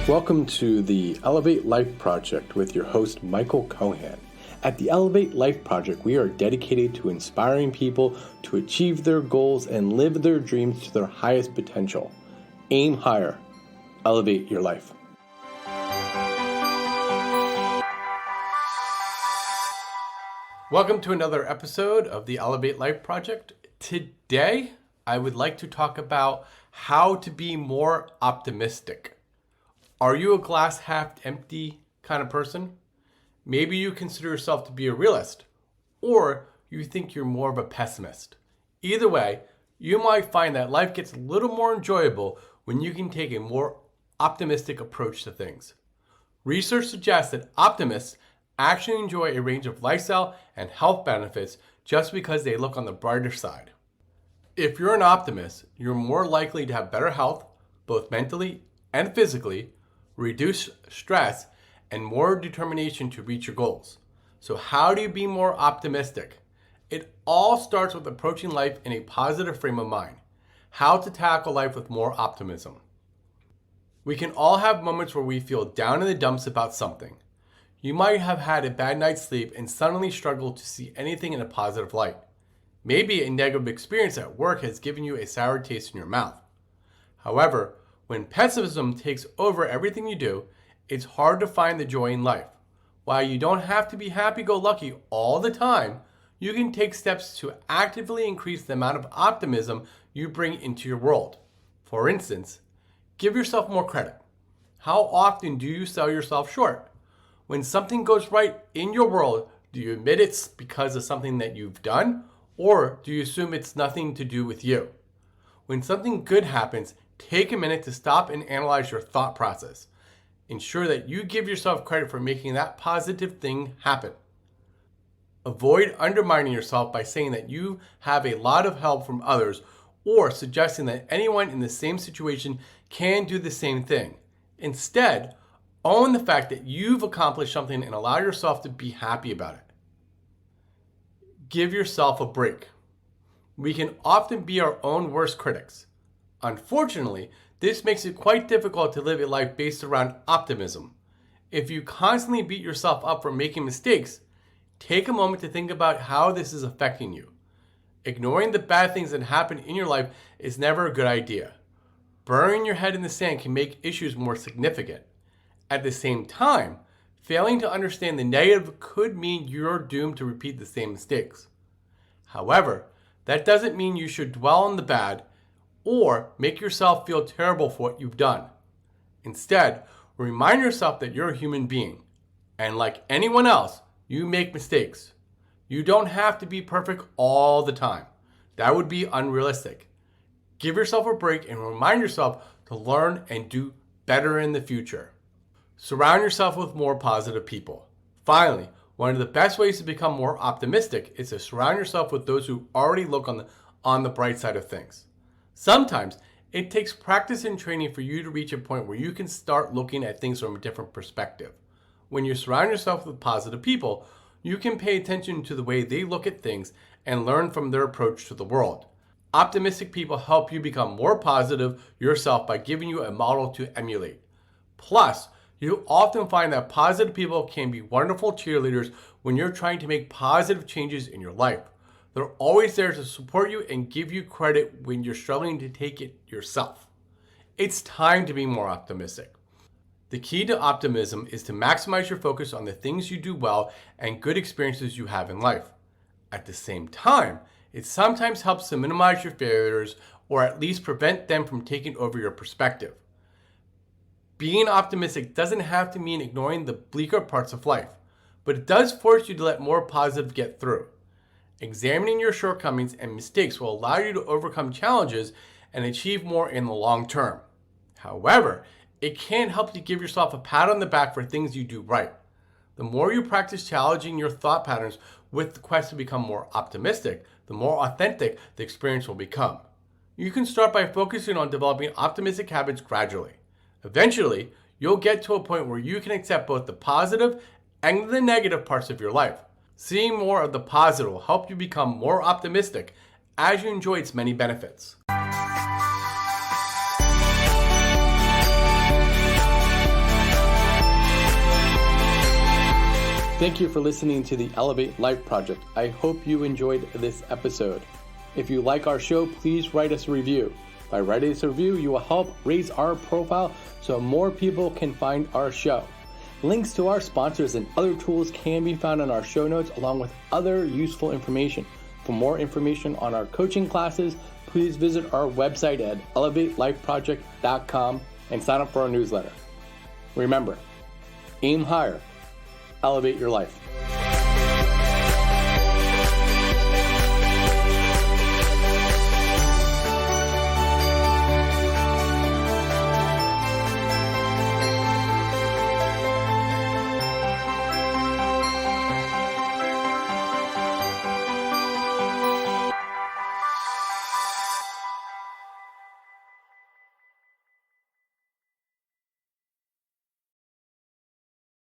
Welcome to the Elevate Life Project with your host, Michael Kohan. At the Elevate Life Project, we are dedicated to inspiring people to achieve their goals and live their dreams to their highest potential. Aim higher. Elevate your life. Welcome to another episode of the Elevate Life Project. Today, I would like to talk about how to be more optimistic. Are you a glass half empty kind of person? Maybe you consider yourself to be a realist, or you think you're more of a pessimist. Either way, you might find that life gets a little more enjoyable when you can take a more optimistic approach to things. Research suggests that optimists actually enjoy a range of lifestyle and health benefits just because they look on the brighter side. If you're an optimist, you're more likely to have better health, both mentally and physically, reduce stress, and more determination to reach your goals. So how do you be more optimistic? It all starts with approaching life in a positive frame of mind. How to tackle life with more optimism. We can all have moments where we feel down in the dumps about something. You might have had a bad night's sleep and suddenly struggle to see anything in a positive light. Maybe a negative experience at work has given you a sour taste in your mouth. However, when pessimism takes over everything you do, it's hard to find the joy in life. While you don't have to be happy-go-lucky all the time, you can take steps to actively increase the amount of optimism you bring into your world. For instance, give yourself more credit. How often do you sell yourself short? When something goes right in your world, do you admit it's because of something that you've done, or do you assume it's nothing to do with you? When something good happens, take a minute to stop and analyze your thought process. Ensure that you give yourself credit for making that positive thing happen. Avoid undermining yourself by saying that you have a lot of help from others or suggesting that anyone in the same situation can do the same thing. Instead, own the fact that you've accomplished something and allow yourself to be happy about it. Give yourself a break. We can often be our own worst critics. Unfortunately, this makes it quite difficult to live a life based around optimism. If you constantly beat yourself up for making mistakes, take a moment to think about how this is affecting you. Ignoring the bad things that happen in your life is never a good idea. Burying your head in the sand can make issues more significant. At the same time, failing to understand the negative could mean you're doomed to repeat the same mistakes. However, that doesn't mean you should dwell on the bad or make yourself feel terrible for what you've done. Instead, remind yourself that you're a human being, and like anyone else, you make mistakes. You don't have to be perfect all the time. That would be unrealistic. Give yourself a break and remind yourself to learn and do better in the future. Surround yourself with more positive people. Finally, one of the best ways to become more optimistic is to surround yourself with those who already look on the bright side of things. Sometimes it takes practice and training for you to reach a point where you can start looking at things from a different perspective. When you surround yourself with positive people, you can pay attention to the way they look at things and learn from their approach to the world. Optimistic people help you become more positive yourself by giving you a model to emulate. Plus, you often find that positive people can be wonderful cheerleaders when you're trying to make positive changes in your life. They're always there to support you and give you credit when you're struggling to take it yourself. It's time to be more optimistic. The key to optimism is to maximize your focus on the things you do well and good experiences you have in life. At the same time, it sometimes helps to minimize your failures or at least prevent them from taking over your perspective. Being optimistic doesn't have to mean ignoring the bleaker parts of life, but it does force you to let more positive get through. Examining your shortcomings and mistakes will allow you to overcome challenges and achieve more in the long term. However, it can help you give yourself a pat on the back for things you do right. The more you practice challenging your thought patterns with the quest to become more optimistic, the more authentic the experience will become. You can start by focusing on developing optimistic habits gradually. Eventually, you'll get to a point where you can accept both the positive and the negative parts of your life. Seeing more of the positive will help you become more optimistic as you enjoy its many benefits. Thank you for listening to the Elevate Life Project. I hope you enjoyed this episode. If you like our show, please write us a review. By writing us a review, you will help raise our profile so more people can find our show. Links to our sponsors and other tools can be found in our show notes along with other useful information. For more information on our coaching classes, please visit our website at elevatelifeproject.com and sign up for our newsletter. Remember, aim higher, elevate your life.